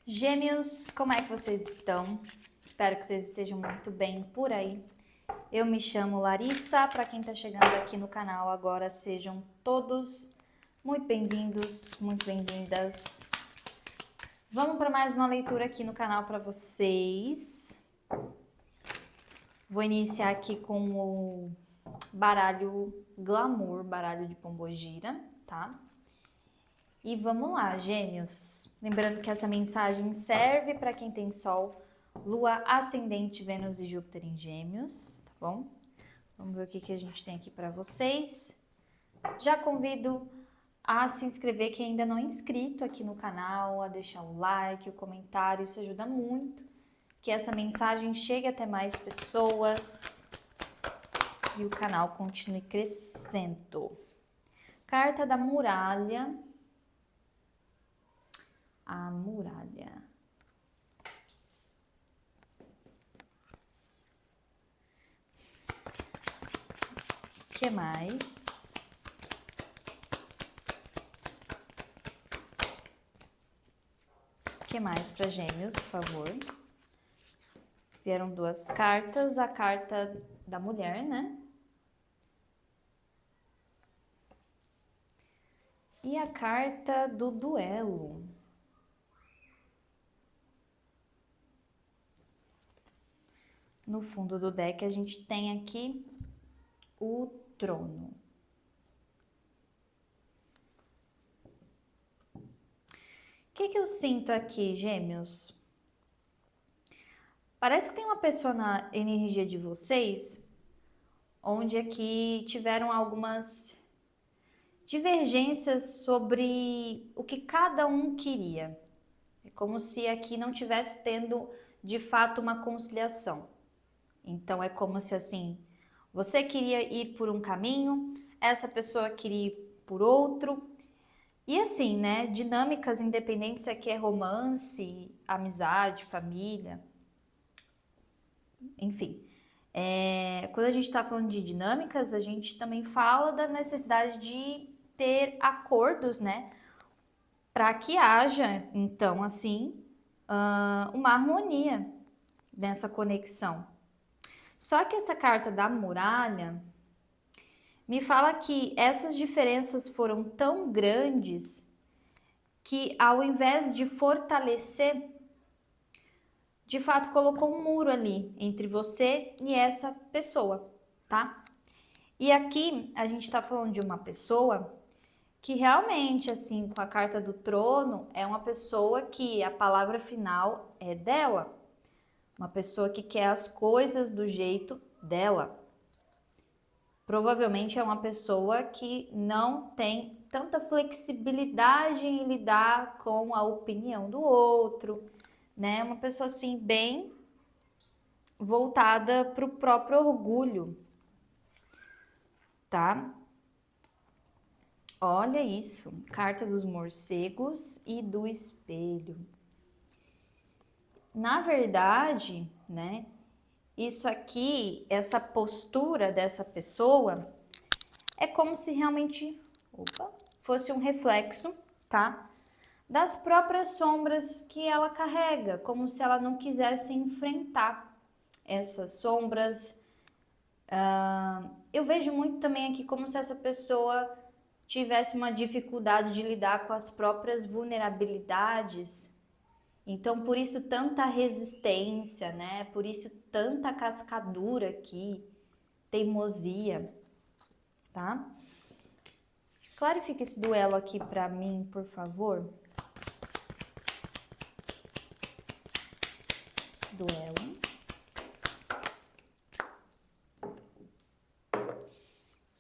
Gêmeos, como é que vocês estão? Espero que vocês estejam muito bem por aí. Eu me chamo Larissa, para quem está chegando aqui no canal agora, sejam todos muito bem-vindos, muito bem-vindas. Vamos para mais uma leitura aqui no canal para vocês. Vou iniciar aqui com o baralho Glamour, baralho de Pombogira, tá? E vamos lá, Gêmeos. Lembrando que essa mensagem serve para quem tem Sol, Lua, Ascendente, Vênus e Júpiter em Gêmeos, tá bom? Vamos ver o que a gente tem aqui para vocês. Já convido a se inscrever quem ainda não é inscrito aqui no canal, a deixar o like, o comentário, isso ajuda muito que essa mensagem chegue até mais pessoas e o canal continue crescendo. Carta da Muralha. A muralha. O que mais? O que mais para Gêmeos, por favor? Vieram duas cartas, a carta da mulher, né? E a carta do duelo. No fundo do deck a gente tem aqui o trono. O que eu sinto aqui, Gêmeos? Parece que tem uma pessoa na energia de vocês, onde aqui tiveram algumas divergências sobre o que cada um queria. É como se aqui não tivesse tendo de fato uma conciliação. Então é como se assim, você queria ir por um caminho, essa pessoa queria ir por outro. E assim, né, dinâmicas independentes aqui é romance, amizade, família, enfim. Quando a gente está falando de dinâmicas, a gente também fala da necessidade de ter acordos, né, para que haja, então, assim, uma harmonia nessa conexão. Só que essa carta da muralha me fala que essas diferenças foram tão grandes que, ao invés de fortalecer, de fato colocou um muro ali entre você e essa pessoa, tá? E aqui a gente tá falando de uma pessoa que realmente, assim, com a carta do trono, é uma pessoa que a palavra final é dela. Uma pessoa que quer as coisas do jeito dela. Provavelmente é uma pessoa que não tem tanta flexibilidade em lidar com a opinião do outro, né? Uma pessoa assim bem voltada para o próprio orgulho, tá? Olha isso, carta dos morcegos e do espelho. Na verdade, né? Isso aqui, essa postura dessa pessoa é como se realmente, fosse um reflexo, tá? Das próprias sombras que ela carrega, como se ela não quisesse enfrentar essas sombras. Eu vejo muito também aqui como se essa pessoa tivesse uma dificuldade de lidar com as próprias vulnerabilidades. Então, por isso tanta resistência, né? Por isso tanta cascadura aqui, teimosia, tá? Clarifica esse duelo aqui para mim, por favor. Duelo.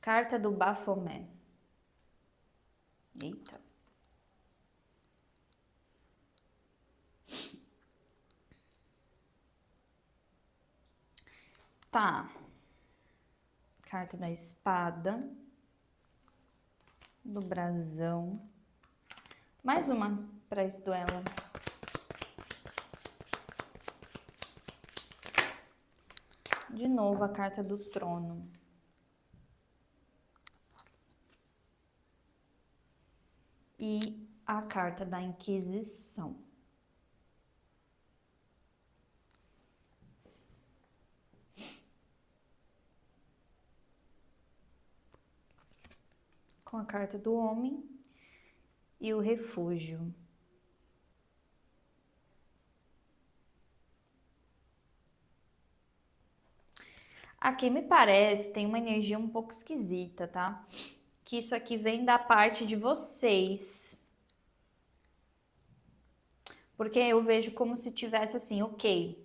Carta do Bafomé. Eita. Tá. Carta da espada. Do brasão. Mais uma para esse duelo. De novo a carta do trono. E a carta da Inquisição. com a carta do homem e o refúgio. Aqui me parece, tem uma energia um pouco esquisita, tá? Que isso aqui vem da parte de vocês. Porque eu vejo como se tivesse assim, ok,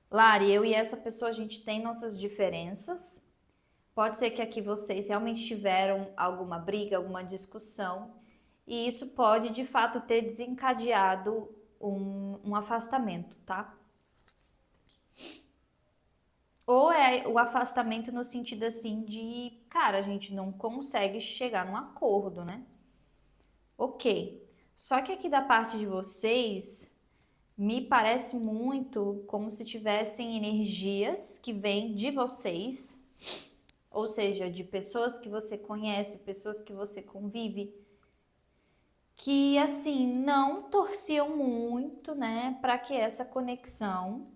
Lari, eu e essa pessoa, a gente tem nossas diferenças. Pode ser que aqui vocês realmente tiveram alguma briga, alguma discussão, e isso pode de fato ter desencadeado um afastamento, tá? Ou é o afastamento no sentido assim de, cara, a gente não consegue chegar num acordo, né? Ok. Só que aqui da parte de vocês, me parece muito como se tivessem energias que vêm de vocês, ou seja, de pessoas que você conhece, pessoas que você convive, que assim não torciam muito, né, para que essa conexão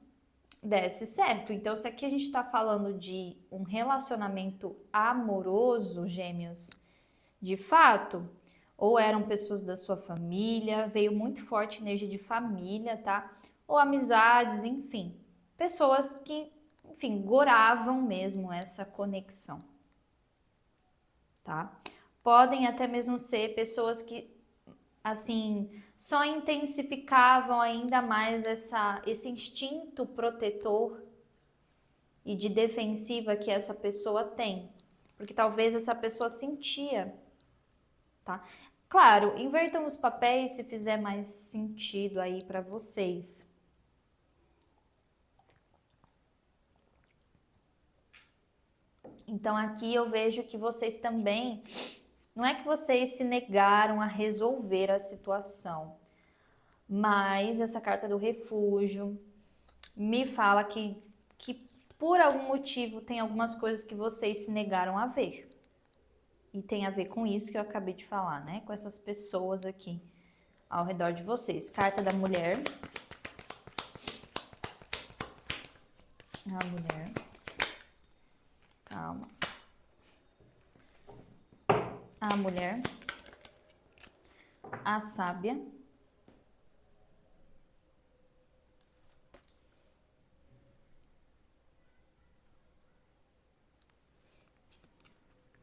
desse certo. Então, se aqui a gente está falando de um relacionamento amoroso, gêmeos, de fato, ou eram pessoas da sua família, veio muito forte energia de família, tá? Ou amizades, enfim, pessoas que, enfim, goravam mesmo essa conexão, tá? Podem até mesmo ser pessoas que, assim, só intensificavam ainda mais esse instinto protetor e de defensiva que essa pessoa tem, porque talvez essa pessoa sentia, tá? Claro, invertam os papéis se fizer mais sentido aí para vocês. Então aqui eu vejo que vocês também, não é que vocês se negaram a resolver a situação, mas essa carta do refúgio me fala que por algum motivo tem algumas coisas que vocês se negaram a ver. E tem a ver com isso que eu acabei de falar, né? Com essas pessoas aqui ao redor de vocês. Carta da mulher. A mulher. Calma. A mulher. A sábia.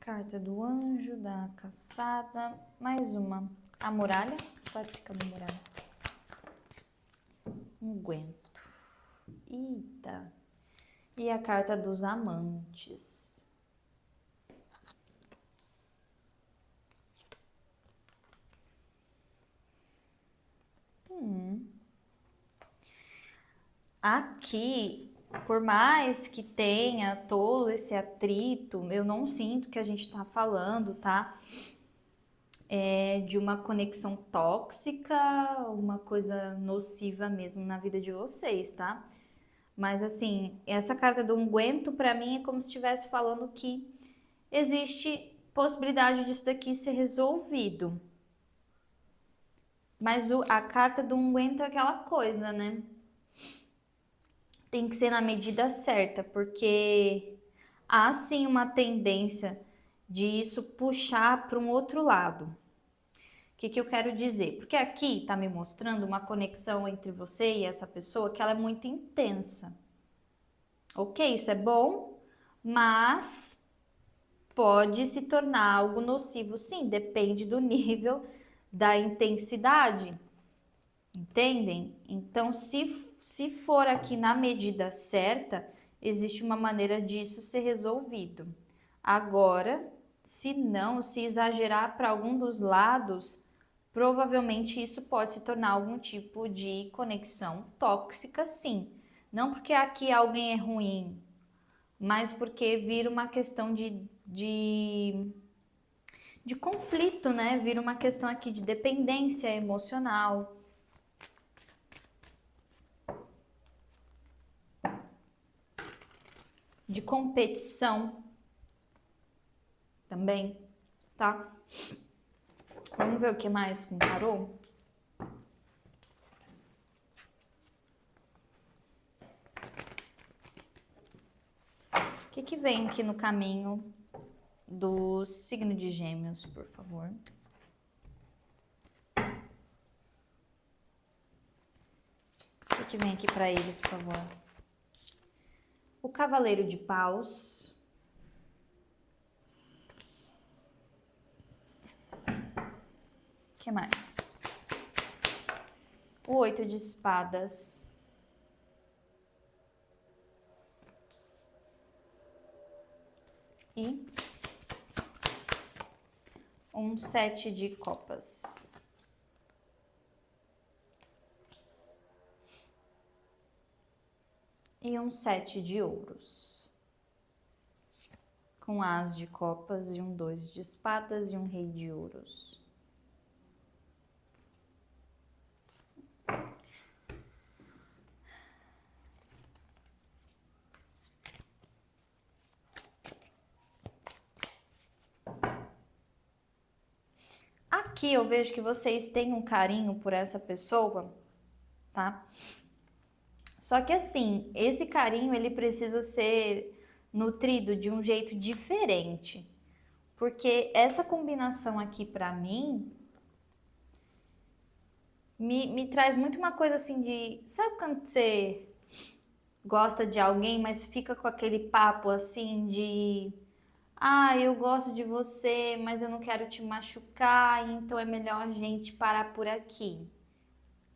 Carta do anjo, da caçada. Mais uma. A muralha. Pode ficar na muralha. Unguento. Eita. E a carta dos amantes. Aqui, por mais que tenha todo esse atrito, eu não sinto que a gente tá falando, tá? De uma conexão tóxica, uma coisa nociva mesmo na vida de vocês, tá? Mas assim, essa carta do unguento para mim é como se estivesse falando que existe possibilidade disso daqui ser resolvido. Mas a carta do unguento é aquela coisa, né? Tem que ser na medida certa, porque há sim uma tendência de isso puxar para um outro lado. O que eu quero dizer? Porque aqui está me mostrando uma conexão entre você e essa pessoa que ela é muito intensa. Ok, isso é bom, mas pode se tornar algo nocivo, sim, depende do nível da intensidade. Entendem? Então, se for aqui na medida certa, existe uma maneira disso ser resolvido. Agora, se não, se exagerar para algum dos lados, provavelmente isso pode se tornar algum tipo de conexão tóxica, sim. Não porque aqui alguém é ruim, mas porque vira uma questão de conflito, né? Vira uma questão aqui de dependência emocional. De competição também, tá? Vamos ver o que mais com tarô? O que vem aqui no caminho do signo de Gêmeos, por favor. O que vem aqui para eles, por favor? O Cavaleiro de Paus. O que mais? O 8 de Espadas. E um 7 de Copas. E um 7 de Ouros. Com As de Copas e um 2 de Espadas e um Rei de Ouros. Aqui eu vejo que vocês têm um carinho por essa pessoa, tá? Só que assim, esse carinho ele precisa ser nutrido de um jeito diferente. Porque essa combinação aqui pra mim me traz muito uma coisa assim de... Sabe quando você gosta de alguém, mas fica com aquele papo assim de... Ah, eu gosto de você, mas eu não quero te machucar, então é melhor a gente parar por aqui.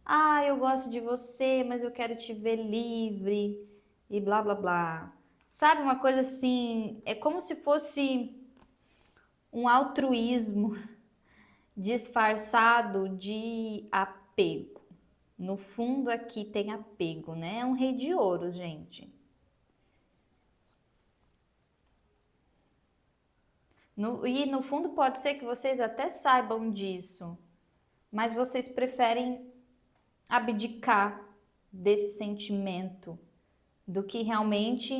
Ah, eu gosto de você, mas eu quero te ver livre e blá blá blá. Sabe, uma coisa assim, é como se fosse um altruísmo disfarçado de apego. No fundo aqui tem apego, né? É um rei de ouros, gente. E no fundo pode ser que vocês até saibam disso, mas vocês preferem abdicar desse sentimento do que realmente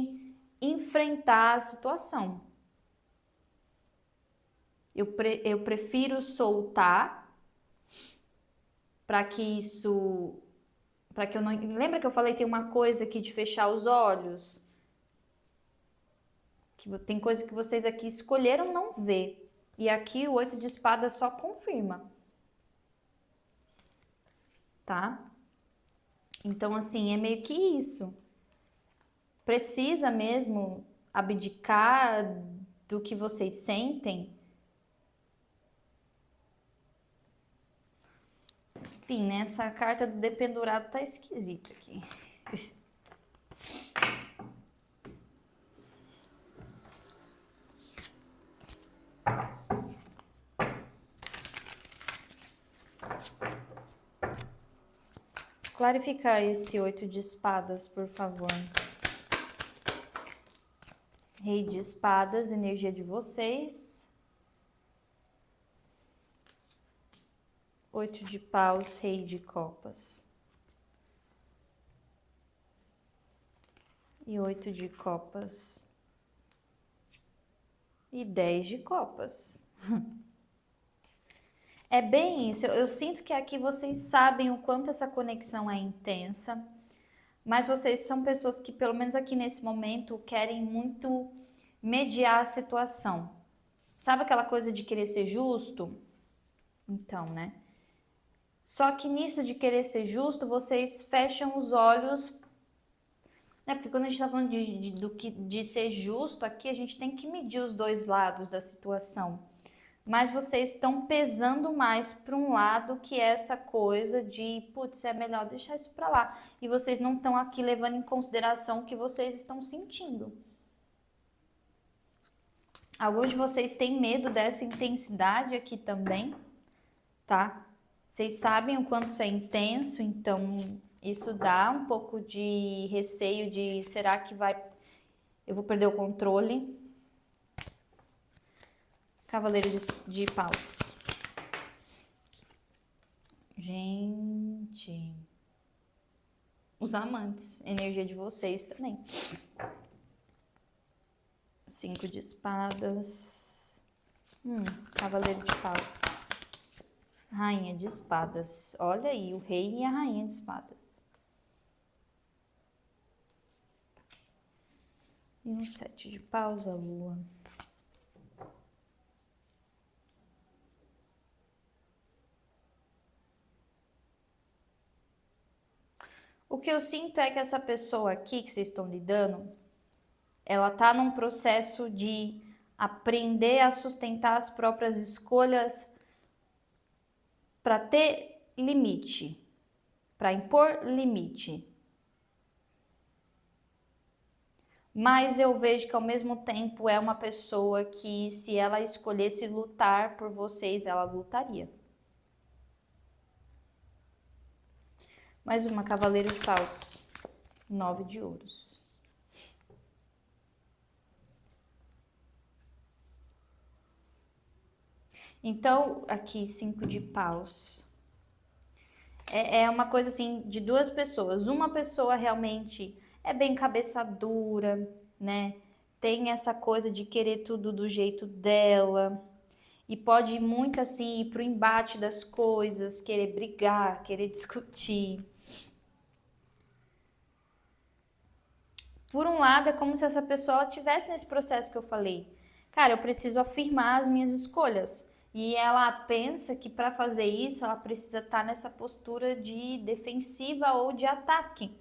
enfrentar a situação. Eu prefiro soltar para que isso... Para que eu não... Lembra que eu falei tem uma coisa aqui de fechar os olhos? Que tem coisa que vocês aqui escolheram não ver. E aqui o 8 de espadas só confirma. Tá? Então, assim, é meio que isso. Precisa mesmo abdicar do que vocês sentem. Enfim, né? Essa carta do dependurado tá esquisita aqui. Clarificar esse 8 de espadas, por favor. Rei de espadas, energia de vocês. 8 de paus, rei de copas. E 8 de copas. E 10 de copas. É bem isso, eu sinto que aqui vocês sabem o quanto essa conexão é intensa, mas vocês são pessoas que, pelo menos aqui nesse momento, querem muito mediar a situação. Sabe aquela coisa de querer ser justo? Então, né? Só que nisso de querer ser justo, vocês fecham os olhos, né? Porque quando a gente tá falando de ser justo, aqui a gente tem que medir os dois lados da situação. Mas vocês estão pesando mais para um lado, que é essa coisa de, putz, é melhor deixar isso para lá. E vocês não estão aqui levando em consideração o que vocês estão sentindo. Alguns de vocês têm medo dessa intensidade aqui também, tá? Vocês sabem o quanto isso é intenso, então isso dá um pouco de receio de, será que eu vou perder o controle? Cavaleiro de paus. Gente. Os amantes. Energia de vocês também. 5 de espadas. Cavaleiro de paus. Rainha de espadas. Olha aí, o rei e a rainha de espadas. E um 7 de paus, a lua. O que eu sinto é que essa pessoa aqui que vocês estão lidando, ela tá num processo de aprender a sustentar as próprias escolhas para ter limite, para impor limite. Mas eu vejo que ao mesmo tempo é uma pessoa que, se ela escolhesse lutar por vocês, ela lutaria. Mais uma, cavaleiro de paus, 9 de ouros. Então, aqui 5 de paus. É uma coisa assim de duas pessoas. Uma pessoa realmente é bem cabeça dura, né? Tem essa coisa de querer tudo do jeito dela. E pode ir muito assim ir pro embate das coisas, querer brigar, querer discutir. Por um lado, é como se essa pessoa estivesse nesse processo que eu falei. Cara, eu preciso afirmar as minhas escolhas. E ela pensa que para fazer isso, ela precisa estar nessa postura de defensiva ou de ataque,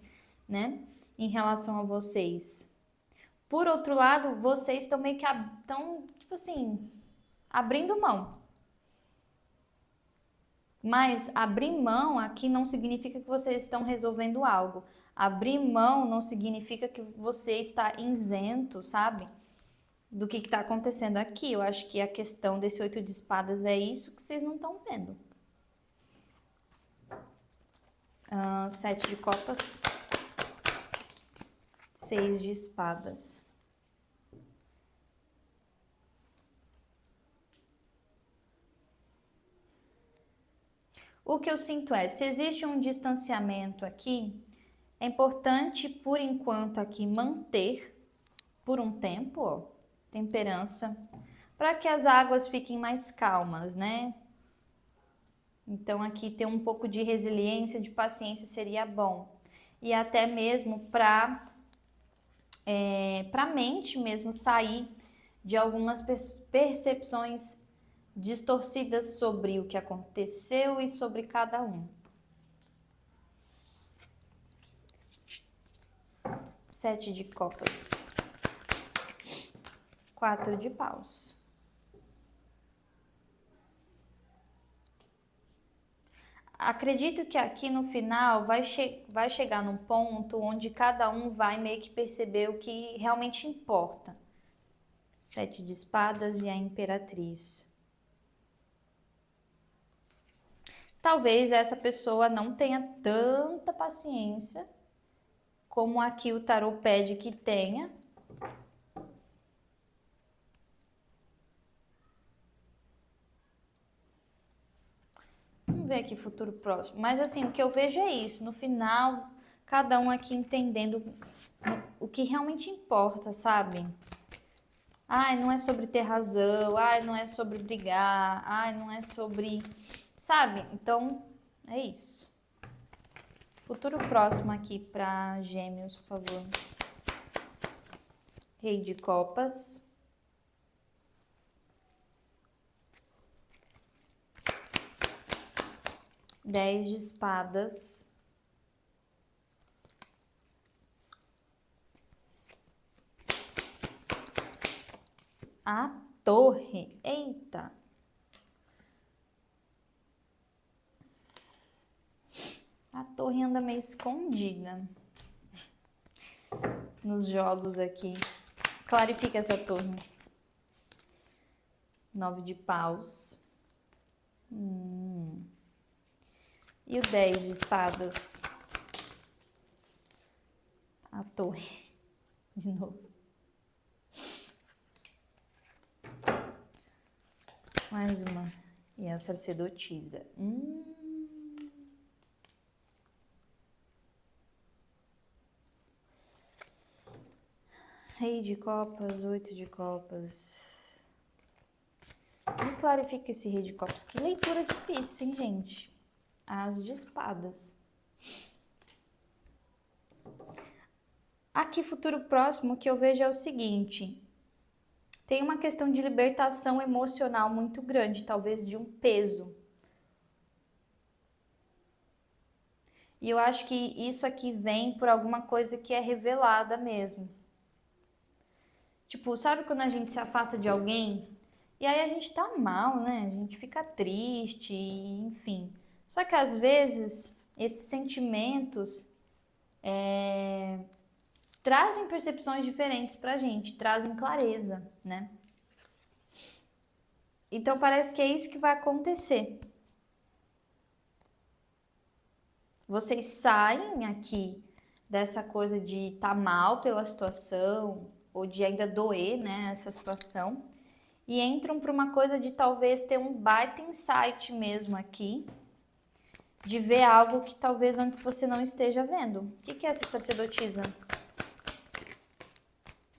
né? Em relação a vocês. Por outro lado, vocês estão meio que tipo assim, abrindo mão. Mas abrir mão aqui não significa que vocês estão resolvendo algo. Abrir mão não significa que você está isento, sabe? Do que está acontecendo aqui. Eu acho que a questão desse 8 de espadas é isso que vocês não estão vendo. 7 de copas. 6 de espadas. O que eu sinto é, se existe um distanciamento aqui, é importante, por enquanto, aqui manter, por um tempo, ó, temperança, para que as águas fiquem mais calmas, né? Então, aqui ter um pouco de resiliência, de paciência seria bom. E até mesmo para a mente mesmo sair de algumas percepções distorcidas sobre o que aconteceu e sobre cada um. 7 de copas. 4 de paus. Acredito que aqui no final vai chegar num ponto onde cada um vai meio que perceber o que realmente importa. 7 de espadas e a imperatriz. Talvez essa pessoa não tenha tanta paciência como aqui o tarô pede que tenha. Vamos ver aqui futuro próximo. Mas assim, o que eu vejo é isso. No final, cada um aqui entendendo o que realmente importa, sabe? Ai, não é sobre ter razão. Ai, não é sobre brigar. Ai, não é sobre... Sabe? Então, é isso. Futuro próximo aqui para Gêmeos, por favor. Rei de copas. Dez de espadas. A torre. Eita. A torre anda meio escondida nos jogos aqui. Clarifica essa torre. 9 de paus. E o 10 de espadas. A torre. De novo. Mais uma. E a sacerdotisa. Rei de copas, 8 de copas. Me clarifica esse rei de copas. Que leitura difícil, hein, gente? As de espadas. Aqui, futuro próximo, o que eu vejo é o seguinte. Tem uma questão de libertação emocional muito grande, talvez de um peso. E eu acho que isso aqui vem por alguma coisa que é revelada mesmo. Tipo, sabe quando a gente se afasta de alguém e aí a gente tá mal, né? A gente fica triste, enfim. Só que às vezes esses sentimentos trazem percepções diferentes pra gente, trazem clareza, né? Então parece que é isso que vai acontecer. Vocês saem aqui dessa coisa de estar mal pela situação ou de ainda doer, né, essa situação, e entram para uma coisa de talvez ter um baita insight mesmo aqui, de ver algo que talvez antes você não esteja vendo. O que é essa sacerdotisa?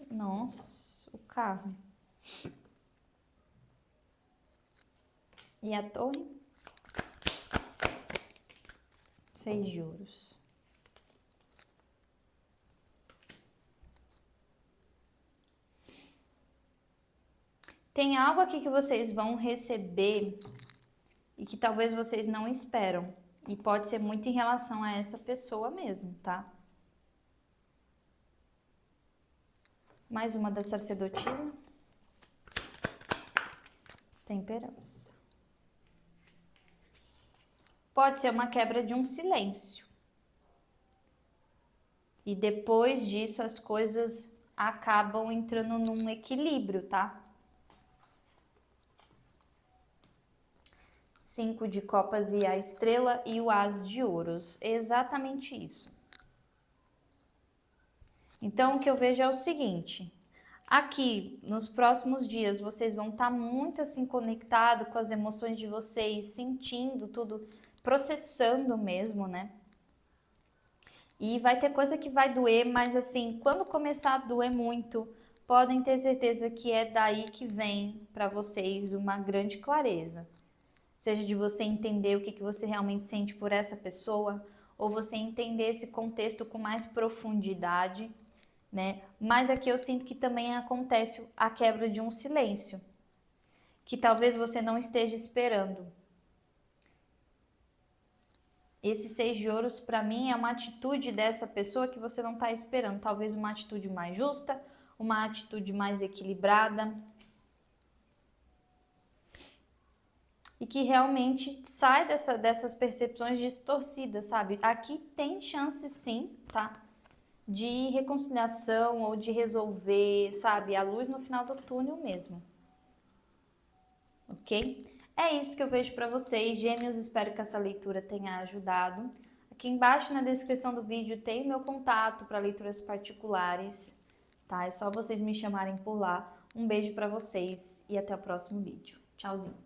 Nossa, o carro. E a torre? 6 de ouros. Tem algo aqui que vocês vão receber e que talvez vocês não esperam. E pode ser muito em relação a essa pessoa mesmo, tá? Mais uma da sacerdotisa. Temperança. Pode ser uma quebra de um silêncio. E depois disso as coisas acabam entrando num equilíbrio, tá? 5 de copas e a estrela e o as de ouros. Exatamente isso. Então, o que eu vejo é o seguinte. Aqui, nos próximos dias, vocês vão estar muito assim conectados com as emoções de vocês, sentindo tudo, processando mesmo, né? E vai ter coisa que vai doer, mas assim, quando começar a doer muito, podem ter certeza que é daí que vem para vocês uma grande clareza. Seja de você entender o que você realmente sente por essa pessoa, ou você entender esse contexto com mais profundidade, né? Mas aqui eu sinto que também acontece a quebra de um silêncio, que talvez você não esteja esperando. Esse 6 de ouros, para mim, é uma atitude dessa pessoa que você não está esperando. Talvez uma atitude mais justa, uma atitude mais equilibrada. E que realmente sai dessas percepções distorcidas, sabe? Aqui tem chance sim, tá? De reconciliação ou de resolver, sabe? A luz no final do túnel mesmo. Ok? É isso que eu vejo para vocês, Gêmeos. Espero que essa leitura tenha ajudado. Aqui embaixo na descrição do vídeo tem o meu contato para leituras particulares, tá? É só vocês me chamarem por lá. Um beijo para vocês e até o próximo vídeo. Tchauzinho!